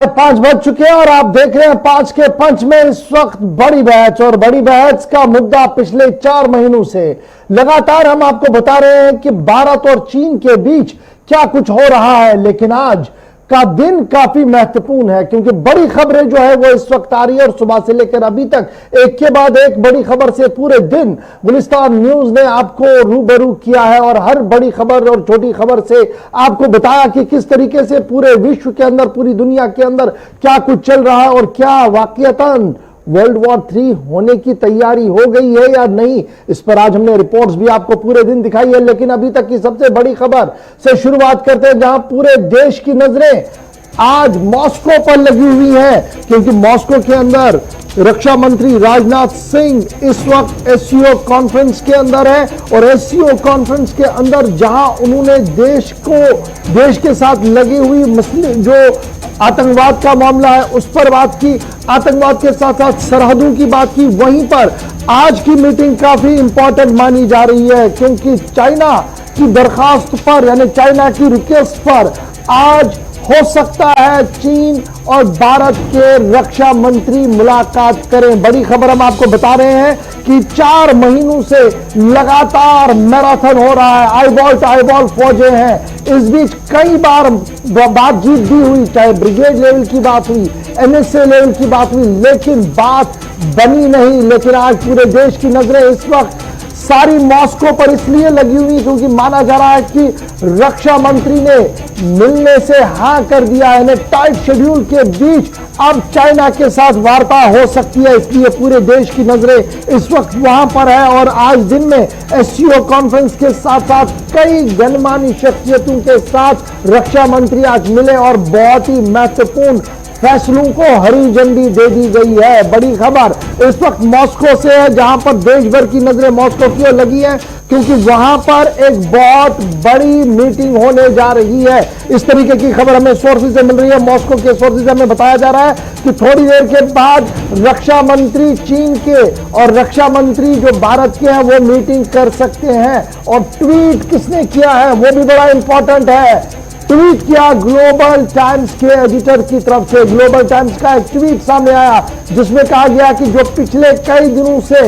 5 बज चुके हैं और आप देख रहे हैं 5 के पंच में इस वक्त बड़ी बहस। और बड़ी बहस का मुद्दा पिछले 4 महीनों से लगातार हम आपको बता रहे हैं कि भारत और चीन के बीच क्या कुछ हो रहा है। लेकिन आज का दिन काफी महत्वपूर्ण है क्योंकि बड़ी खबरें जो है वो इस वक्त आ रही है और सुबह से लेकर अभी तक एक के बाद एक बड़ी खबर से पूरे दिन गुलिस्तान न्यूज ने आपको रूबरू किया है और हर बड़ी खबर और छोटी खबर से आपको बताया कि किस तरीके से पूरे विश्व के अंदर, पूरी दुनिया के अंदर क्या कुछ चल रहा है और क्या वाकईतन वर्ल्ड वॉर 3 होने की तैयारी हो गई है या नहीं। इस पर आज हमने रिपोर्ट्स भी आपको पूरे दिन दिखाई है। लेकिन अभी तक की सबसे बड़ी खबर से शुरुआत करते हैं जहां पूरे देश की नजरें आज मॉस्को पर लगी हुई है क्योंकि मॉस्को के अंदर रक्षा मंत्री राजनाथ सिंह इस वक्त एससीओ कॉन्फ्रेंस के अंदर है और एससीओ कॉन्फ्रेंस के अंदर जहां उन्होंने देश के साथ लगी हुई मुस्लिम जो आतंकवाद का मामला है उस पर बात की, आतंकवाद के साथ साथ सरहदों की बात की। वहीं पर आज की मीटिंग काफी इंपॉर्टेंट मानी जा रही है क्योंकि चाइना की दरखास्त पर यानी चाइना की रिक्वेस्ट पर आज हो सकता है चीन और भारत के रक्षा मंत्री मुलाकात करें। बड़ी खबर हम आपको बता रहे हैं कि 4 महीनों से लगातार मैराथन हो रहा है, आईबॉल टू आईबॉल फौजें हैं। इस बीच कई बार बातचीत भी हुई, चाहे ब्रिगेड लेवल की बात हुई, एनएसए लेवल की बात हुई, लेकिन बात बनी नहीं। लेकिन आज पूरे देश की नजरें इस वक्त सारी मॉस्को पर इसलिए लगी हुई क्योंकि माना जा रहा है कि रक्षा मंत्री ने मिलने से हां कर दिया है। टाइट शेड्यूल के बीच अब चाइना के साथ वार्ता हो सकती है, इसलिए पूरे देश की नजरें इस वक्त वहां पर है। और आज दिन में एससीओ कॉन्फ्रेंस के साथ साथ कई गणमान्य शख्सियतों के साथ रक्षा मंत्री आज मिले और बहुत ही महत्वपूर्ण फैसलों को हरी झंडी दे दी गई है। बड़ी खबर इस वक्त मॉस्को से है जहां पर देश भर की नजरें मॉस्को की ओर लगी है क्योंकि वहां पर एक बहुत बड़ी मीटिंग होने जा रही है। इस तरीके की खबर हमें सोर्सेज से मिल रही है। मॉस्को के सोर्सेज हमें बताया जा रहा है कि थोड़ी देर के बाद रक्षा मंत्री चीन के और रक्षा मंत्री जो भारत के हैं वो मीटिंग कर सकते हैं। और ट्वीट किसने किया है वो भी बड़ा इंपॉर्टेंट है। ट्वीट किया ग्लोबल टाइम्स के एडिटर की तरफ से। ग्लोबल टाइम्स का एक ट्वीट सामने आया जिसमें कहा गया कि जो पिछले कई दिनों से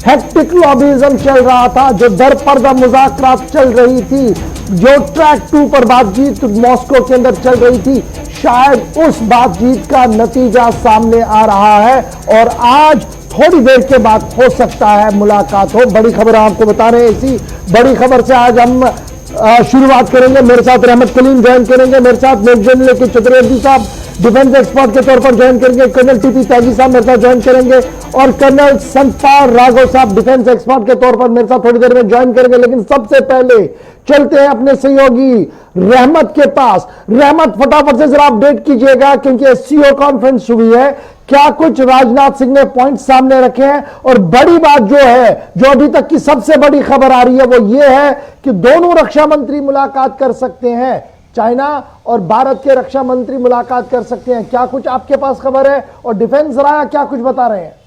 हेक्टिक लॉबिज्म चल रहा था, जो दर पर्दा मुज़ाकरात चल रही थी, जो ट्रैक 2 पर बातचीत मॉस्को के अंदर चल रही थी, शायद उस बातचीत का नतीजा सामने आ रहा है और आज थोड़ी देर के बाद हो सकता है मुलाकात हो। बड़ी खबर आपको बता रहे हैं। इसी बड़ी खबर से आज हम शुरुआत करेंगे। मेरे साथ रहमत कलीम ज्वाइन करेंगे, मेरे साथ मेजर लेके चतुर्वेदी साहब डिफेंस एक्सपर्ट के तौर पर ज्वाइन करेंगे, कर्नल टीपी त्यागी साहब मेरे साथ ज्वाइन करेंगे और कर्नल संतपाल राघव साहब डिफेंस एक्सपर्ट के तौर पर मेरे साथ थोड़ी देर में ज्वाइन करेंगे। लेकिन सबसे पहले चलते हैं अपने सहयोगी रहमत के पास। रहमत, फटाफट से जरा अपडेट कीजिएगा क्योंकि एससीओ कॉन्फ्रेंस हुई है, क्या कुछ राजनाथ सिंह ने पॉइंट सामने रखे हैं और बड़ी बात जो है, जो अभी तक की सबसे बड़ी खबर आ रही है वो ये है कि दोनों रक्षा मंत्री मुलाकात कर सकते हैं, चाइना और भारत के रक्षा मंत्री मुलाकात कर सकते हैं। क्या कुछ आपके पास खबर है और डिफेंस राय क्या कुछ बता रहे हैं?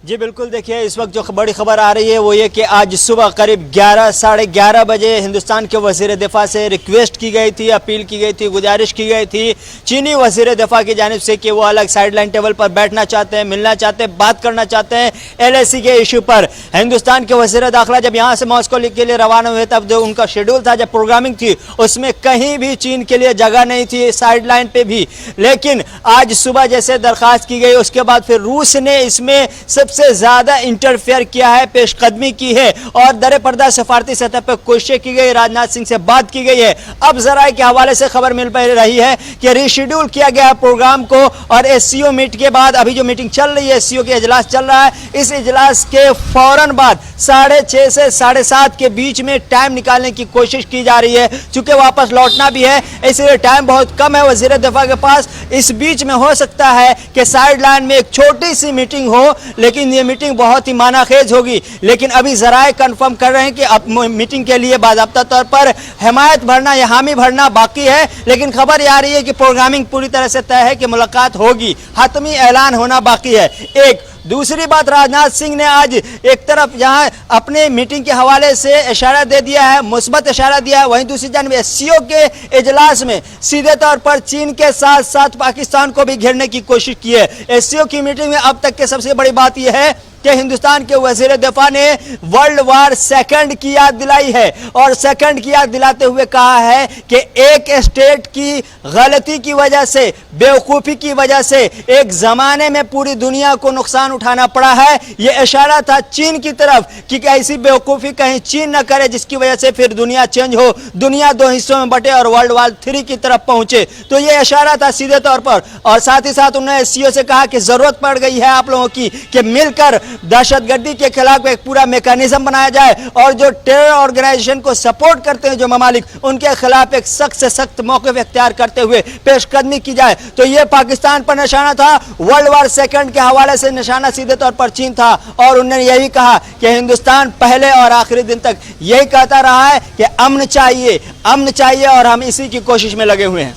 जी बिल्कुल, देखिए इस वक्त जो बड़ी खबर आ रही है वो ये कि आज सुबह करीब 11 साढ़े 11 बजे हिंदुस्तान के वज़ीर दिफा से रिक्वेस्ट की गई थी, अपील की गई थी, गुजारिश की गई थी चीनी वज़ीर दिफा की जानिब से कि वो अलग साइडलाइन टेबल पर बैठना चाहते हैं, मिलना चाहते हैं, बात करना चाहते हैं एलएसी के इशू पर। हिंदुस्तान के वज़ीर दाखिला जब यहाँ से मॉस्को के लिए रवाना हुए तब जो उनका शेड्यूल था, जब प्रोग्रामिंग थी, उसमें कहीं भी चीन के लिए जगह नहीं थी, साइडलाइन पे भी। लेकिन आज सुबह जैसे दरखास्त की गई उसके बाद फिर रूस ने इसमें सबसे ज्यादा इंटरफेयर किया है, पेशकदमी की है और दरे पर्दा सफारती सतह पर कोशिश की गई, राजनाथ सिंह से बात की गई है। अब जरा के हवाले से खबर मिल रही है कि रीशेड्यूल किया गया प्रोग्राम को और एससीओ मीट के बाद अभी जो मीटिंग चल रही है, एससीओ के इजलास चल रहा है, इस इजलास के फौरन बाद 6:30 से 7:30 के बीच में टाइम निकालने की कोशिश की जा रही है। चूंकि वापस लौटना भी है इसलिए टाइम बहुत कम है वज़ीर दिफा के पास। इस बीच में हो सकता है कि साइड लाइन में एक छोटी सी मीटिंग हो, लेकिन ये मीटिंग बहुत ही मानाखेज होगी। लेकिन अभी जराए कंफर्म कर रहे हैं कि अब मीटिंग के लिए बाज़ाब्ता तौर पर हिमायत भरना या हामी भरना बाकी है। लेकिन खबर ये आ रही है कि प्रोग्रामिंग पूरी तरह से तय है कि मुलाकात होगी, हतमी ऐलान होना बाकी है। एक दूसरी बात, राजनाथ सिंह ने आज एक तरफ जहां अपने मीटिंग के हवाले से इशारा दे दिया है, मुस्बत इशारा दिया है, वहीं दूसरी जानब एससीओ के इजलास में सीधे तौर पर चीन के साथ साथ पाकिस्तान को भी घेरने की कोशिश की है। एससीओ की मीटिंग में अब तक के सबसे बड़ी बात यह है कि हिंदुस्तान के वजीर दिफा ने वर्ल्ड वार सेकंड की याद दिलाई है और सेकंड की याद दिलाते हुए कहा है कि एक स्टेट की गलती की वजह से, बेवकूफी की वजह से एक जमाने में पूरी दुनिया को नुकसान उठाना पड़ा है। यह इशारा था चीन की तरफ कि ऐसी बेवकूफी कहीं चीन न करे जिसकी वजह से फिर दुनिया चेंज हो, दुनिया दो हिस्सों में बटे और वर्ल्ड वार 3 की तरफ पहुंचे। तो यह इशारा था सीधे तौर पर। और साथ ही साथ उन्होंने एससीओ से कहा कि जरूरत पड़ गई है आप लोगों की कि मिलकर दहशतगर्दी के खिलाफ एक पूरा मैकेनिज्म बनाया जाए और जो टेरर ऑर्गेनाइजेशन को सपोर्ट करते हैं जो ममालिक, उनके खिलाफ एक सख्त से सख्त मौक़िफ़ इख्तियार करते हुए पेशकदमी की जाए। तो यह पाकिस्तान पर निशाना था, वर्ल्ड वार सेकंड के हवाले से निशाना सीधे तौर पर चीन था। और उन्होंने यही कहा कि हिंदुस्तान पहले और आखिरी दिन तक यही कहता रहा है कि अमन चाहिए और हम इसी की कोशिश में लगे हुए हैं।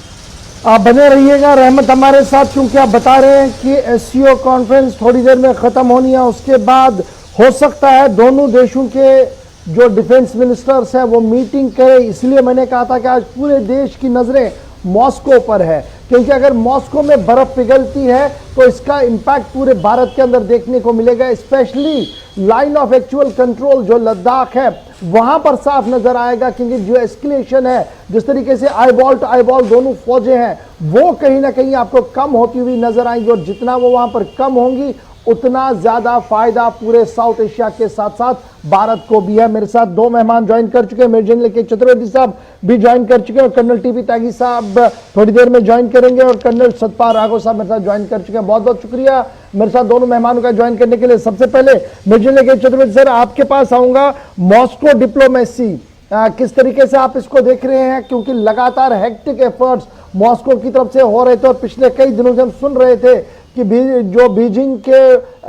आप बने रहिएगा रहमत हमारे साथ, क्योंकि आप बता रहे हैं कि एससीओ कॉन्फ्रेंस थोड़ी देर में खत्म होनी है, उसके बाद हो सकता है दोनों देशों के जो डिफेंस मिनिस्टर्स हैं वो मीटिंग करें। इसलिए मैंने कहा था कि आज पूरे देश की नजरें मॉस्को पर है, क्योंकि अगर मॉस्को में बर्फ पिघलती है तो इसका इम्पैक्ट पूरे भारत के अंदर देखने को मिलेगा। Specially line of actual control जो लद्दाख है वहां पर साफ नजर आएगा, क्योंकि जो एस्केलेशन है, जिस तरीके से आईबॉल टू आईबॉल दोनों फौजें हैं, वो कहीं ना कहीं आपको कम होती हुई नजर आएंगी। और जितना वो वहां पर कम होंगी उतना ज्यादा फायदा पूरे साउथ एशिया के साथ साथ भारत को भी है। मेरे साथ 2 मेहमान ज्वाइन कर चुके हैं, मेरे जनरल के चतुर्वेदी साहब भी ज्वाइन कर चुके हैं और कर्नल टीपी त्यागी साहब थोड़ी देर में ज्वाइन करेंगे और कर्नल सतपाल राघव साहब मेरे साथ ज्वाइन कर चुके हैं। बहुत बहुत शुक्रिया मेरे साथ दोनों मेहमानों का ज्वाइन करने के लिए। सबसे पहले मेरे जनरल के चतुर्वेदी सर, आपके पास आऊंगा। मॉस्को डिप्लोमेसी किस तरीके से आप इसको देख रहे हैं, क्योंकि लगातार हेक्टिक एफर्ट्स मॉस्को की तरफ से हो रहे थे और पिछले कई दिनों से हम सुन रहे थे कि जो बीजिंग के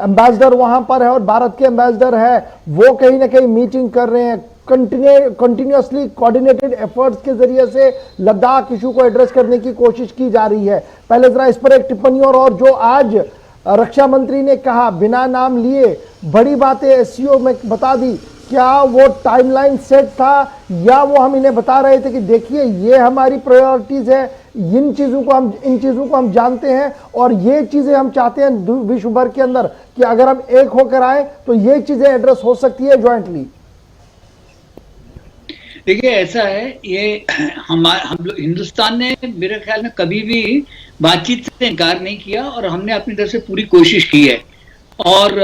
एम्बेसडर वहां पर है और भारत के एम्बेसडर है वो कहीं ना कहीं मीटिंग कर रहे हैं। कंटिन्यूअसली कोऑर्डिनेटेड एफर्ट्स के जरिए से लद्दाख इशू को एड्रेस करने की कोशिश की जा रही है। पहले जरा इस पर एक टिप्पणी और जो आज रक्षा मंत्री ने कहा बिना नाम लिए बड़ी बातें एससीओ में बता दी, क्या वो टाइमलाइन सेट था या वो हम इन्हें बता रहे थे कि देखिए ये हमारी प्रायोरिटीज है, इन चीजों को हम जानते हैं और ये चीजें हम चाहते हैं विश्व भर के अंदर कि अगर हम एक होकर आए तो ये चीजें एड्रेस हो सकती है ज्वाइंटली। देखिए ऐसा है, ये हम लोग हिंदुस्तान ने मेरे ख्याल में कभी भी बातचीत से इनकार नहीं किया और हमने अपनी तरफ से पूरी कोशिश की है। और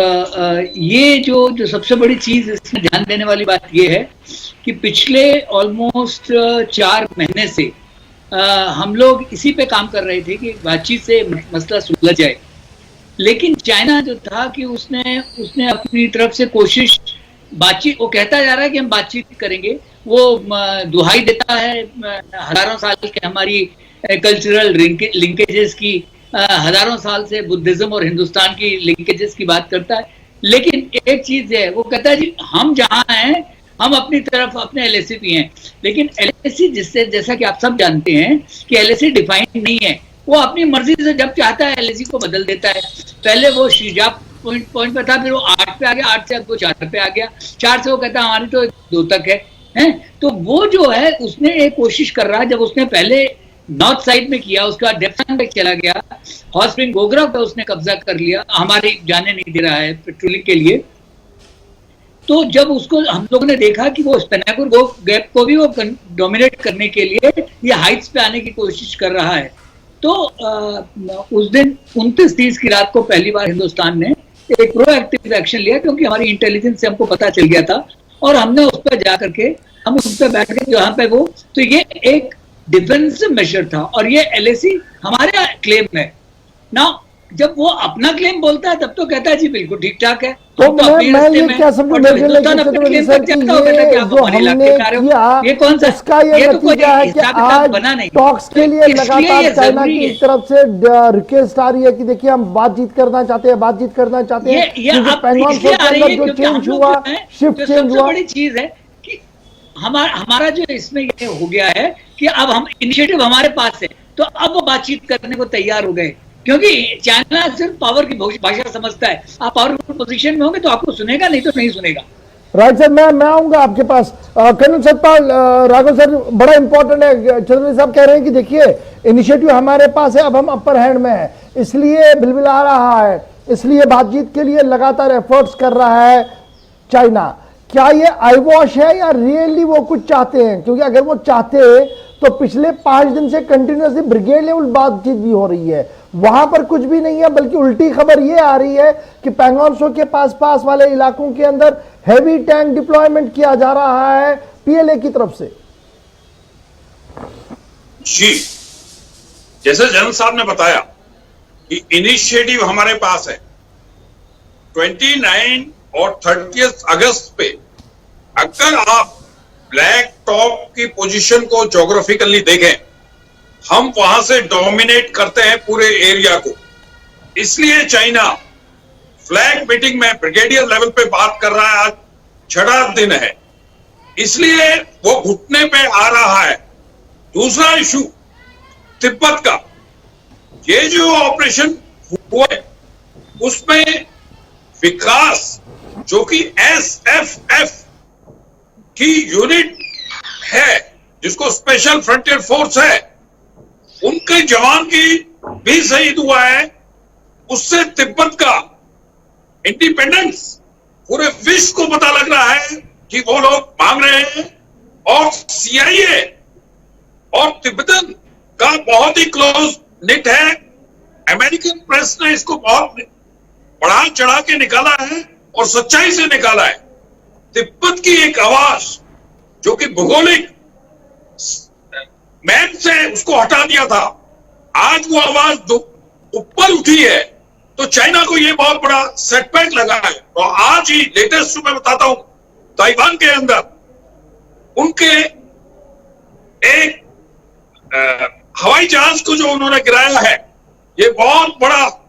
ये जो सबसे बड़ी चीज इसमें ध्यान देने वाली बात ये है कि पिछले ऑलमोस्ट 4 महीने से हम लोग इसी पे काम कर रहे थे कि बातचीत से मसला सुलझ जाए। लेकिन चाइना जो था कि उसने अपनी तरफ से कोशिश, बातचीत, वो कहता जा रहा है कि हम बातचीत करेंगे, वो दुहाई देता है हजारों साल के हमारी कल्चरल लिंकेजेस की, हजारों साल से बुद्धिज्म और हिंदुस्तान की लिंकेजेस की बात करता है। लेकिन एक चीज है, वो कहता है जी हम जहां हैं हम अपनी तरफ अपने एलएसी भी हैं, लेकिन एलएसी जिससे, जैसा कि आप सब जानते हैं कि एलएसी डिफाइन नहीं है, वो अपनी मर्जी से जब चाहता है एलएसी को बदल देता है। पहले वो शीजा पॉइंट पे था, फिर वो 8 पे आ गया, 8 से अब वो 4 पे आ गया, 4 से वो कहता है हमारी तो 2 तक है। तो वो जो है उसने एक कोशिश कर रहा है, जब उसने पहले नॉर्थ साइड में किया, उसका डेप्थ पे चला गया, हॉट स्प्रिंग गोगरा पे उसने कब्जा कर लिया, हमारे जाने नहीं दे रहा है पेट्रोलिंग के लिए। तो जब उसको हम लोगों ने देखा कि वो स्पेनाकुर गैप को भी वो डोमिनेट करने के लिए ये हाइट्स पे आने की कोशिश कर रहा है, तो उस दिन 29-30 की रात को पहली बार हिंदुस्तान ने एक प्रोएक्टिव एक्शन लिया, क्योंकि हमारी इंटेलिजेंस से हमको पता चल गया था और हमने उस पर जा करके हम उस पर बैठ गए जहां पे वो, तो ये एक डिफेंसिव मेजर था और ये एलएसी हमारे क्लेम है ना। जब वो अपना क्लेम बोलता है तब तो कहता है जी बिल्कुल ठीक ठाक है। तो मैं ये क्या समझूं, ये कौन सा इसका ये नतीजा है कि आज टॉक्स के लिए लगातार चाइना की तरफ से रिक्वेस्ट आ रही है कि देखिए हम बातचीत करना चाहते हैं, जो चेंज हुआ, शिफ्ट चेंज हुआ। बड़ी चीज है कि हमारा जो इसमें ये हो गया है कि अब हम इनिशिएटिव हमारे पास है, तो अब वो बातचीत करने को तैयार हो गए। क्योंकि चाइना सिर्फ पावर की भाषा समझता है। आप पावरफुल पोजीशन में होंगे तो आपको सुनेगा, नहीं तो नहीं सुनेगा। राइट सर, मैं आऊंगा आपके पास। कर्नल सतपाल, राघव सर, बड़ा इंपॉर्टेंट है। चौधरी साहब कह रहे हैं कि देखिए इनिशिएटिव हमारे पास है, अब हम अपर हैंड में है, इसलिए बिलबिला रहा है, इसलिए बातचीत के लिए लगातार एफर्ट्स कर रहा है चाइना। क्या ये आई वॉश है या रियली वो कुछ चाहते हैं? क्योंकि अगर वो चाहते तो पिछले 5 दिन से कंटिन्यूसली ब्रिगेड लेवल बातचीत भी हो रही है, वहां पर कुछ भी नहीं है, बल्कि उल्टी खबर ये आ रही है कि पैंगोंग त्सो के पास वाले इलाकों के अंदर हैवी टैंक डिप्लॉयमेंट किया जा रहा है पीएलए की तरफ से। जी, जैसे जनरल साहब ने बताया कि इनिशिएटिव हमारे पास है। 29 और 30 अगस्त पे अगर आप ब्लैक टॉप की पोजीशन को ज्योग्राफिकली देखें, हम वहां से डोमिनेट करते हैं पूरे एरिया को। इसलिए चाइना फ्लैग मीटिंग में ब्रिगेडियर लेवल पे बात कर रहा है। आज 6वां दिन है, इसलिए वो घुटने पे आ रहा है। दूसरा इशू तिब्बत का, ये जो ऑपरेशन हुआ है उसमें विकास जो कि SFF की यूनिट है, जिसको स्पेशल फ्रंटियर फोर्स है, उनके जवान की भी शहीद हुआ है। उससे तिब्बत का इंडिपेंडेंस पूरे विश्व को पता लग रहा है कि वो लोग मांग रहे हैं। और CIA और तिब्बतन का बहुत ही क्लोज निट है। अमेरिकन प्रेस ने इसको बहुत बढ़ा चढ़ा के निकाला है और सच्चाई से निकाला है। तिब्बत की एक आवाज जो कि भौगोलिक मैप से उसको हटा दिया था, आज वो आवाज ऊपर उठी है, तो चाइना को ये बहुत बड़ा सेटबैक लगा है। तो आज ही लेटेस्ट मैं बताता हूं, ताइवान के अंदर उनके एक हवाई जहाज को जो उन्होंने गिराया है, ये बहुत बड़ा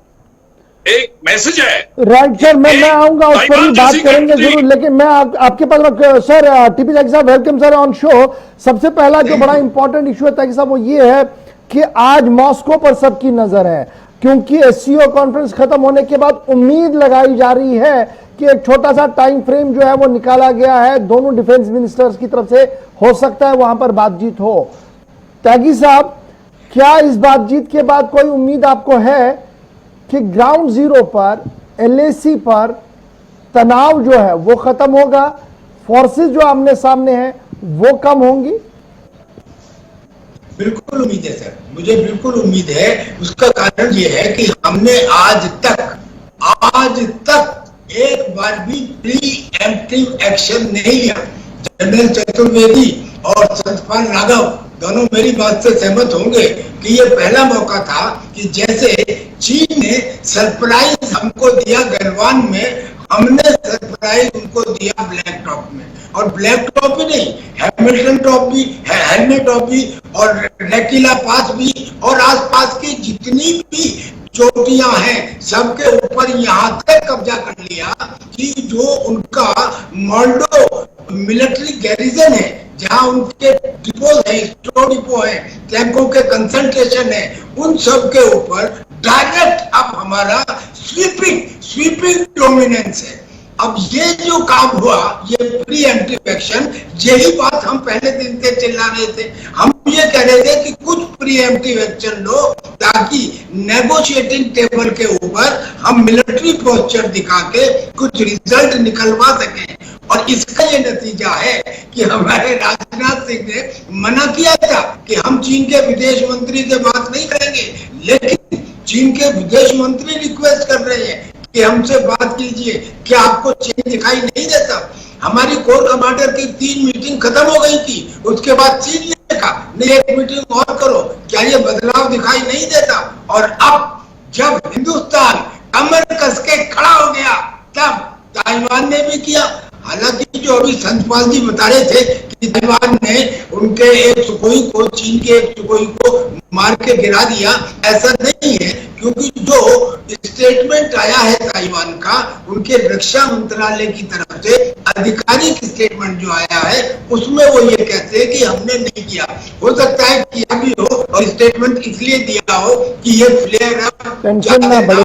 एक मैसेज है। राइट सर, मैं आऊंगा, उस पर भी बात करेंगे जरूर, लेकिन मैं आपके पास सर टीपी त्यागी साहब, वेलकम सर ऑन शो। सबसे पहला जो बड़ा इंपॉर्टेंट इशू है त्यागी साहब, वो ये है कि आज मॉस्को पर सबकी नजर है, क्योंकि SCO कॉन्फ्रेंस खत्म होने के बाद उम्मीद लगाई जा रही है कि एक छोटा सा टाइम फ्रेम जो है वो निकाला गया है, दोनों डिफेंस मिनिस्टर्स की तरफ से हो सकता है वहां पर बातचीत हो। त्यागी साहब, क्या इस बातचीत के बाद कोई उम्मीद आपको है कि ग्राउंड जीरो पर LAC पर तनाव जो है वो खत्म होगा, फोर्सेस जो आमने सामने हैं वो कम होंगी? बिल्कुल उम्मीद है सर, मुझे बिल्कुल उम्मीद है। उसका कारण ये है कि हमने आज तक एक बार भी प्रीएम्प्टिव एक्शन नहीं लिया। जनरल चतुर्वेदी और सतपाल राघव दोनों मेरी बात से सहमत होंगे कि ये पहला मौका था कि जैसे चीन ने सरप्राइज हमको दिया गलवान में, हमने सरप्राइज उनको दिया ब्लैक टॉप में। और ब्लैक टॉप ही नहीं, हैमिल्टन टॉप भी, हेलमेट टॉप भी, और रेकिला पास भी, और आसपास की जितनी भी चोटियां हैं सबके ऊपर यहाँ तक कब्जा कर लिया कि जो उनका मोल्डो मिलिट्री गैरिजन है, जहां उनके डिपोज है, स्टोर डिपो है, टैंकों के कंसंट्रेशन है, उन सब के ऊपर डायरेक्ट अब हमारा स्वीपिंग डोमिनेंस है। अब ये जो काम हुआ, ये प्रीएम्प्टिव एक्शन, यही बात हम पहले दिन से चिल्ला रहे थे। हम ये कह रहे थे कि कुछ प्रीएम्प्टिव एक्शन लो ताकि नेगोशिएटिंग टेबल के ऊपर हम मिलिट्री पोस्चर दिखा के कुछ रिजल्ट निकलवा सकें। और इसका ये नतीजा है कि हमारे राजनाथ सिंह ने मना किया था कि हम चीन के विदेश मंत्री से बात नहीं करेंगे, लेकिन चीन के विदेश मंत्री रिक्वेस्ट कर रहे हैं कि हमसे बात कीजिए, क्या आपको चीन दिखाई नहीं देता? हमारी कोर कमांडर की 3 मीटिंग खत्म हो गई थी, उसके बाद चीन ने कहा नहीं, एक मीटिंग और करो, क्या ये बदलाव दिखाई नहीं देता? और अब जब हिंदुस्तान कमर कस के खड़ा हो गया, तब ताइवान ने भी किया। हालांकि जो अभी संतपाल जी बता रहे थे कि ताइवान ने उनके एक सुखोई को, चीन के एक सुखोई को मार के गिरा दिया, ऐसा नहीं है। क्योंकि जो स्टेटमेंट आया है ताइवान का, उनके रक्षा मंत्रालय की तरफ से आधिकारिक स्टेटमेंट जो आया है, उसमें वो ये कहते हैं कि हमने नहीं किया। हो सकता है किया भी हो और स्टेटमेंट इसलिए दिया हो कि ये फ्लेयर अप टेंशन ना बढ़े।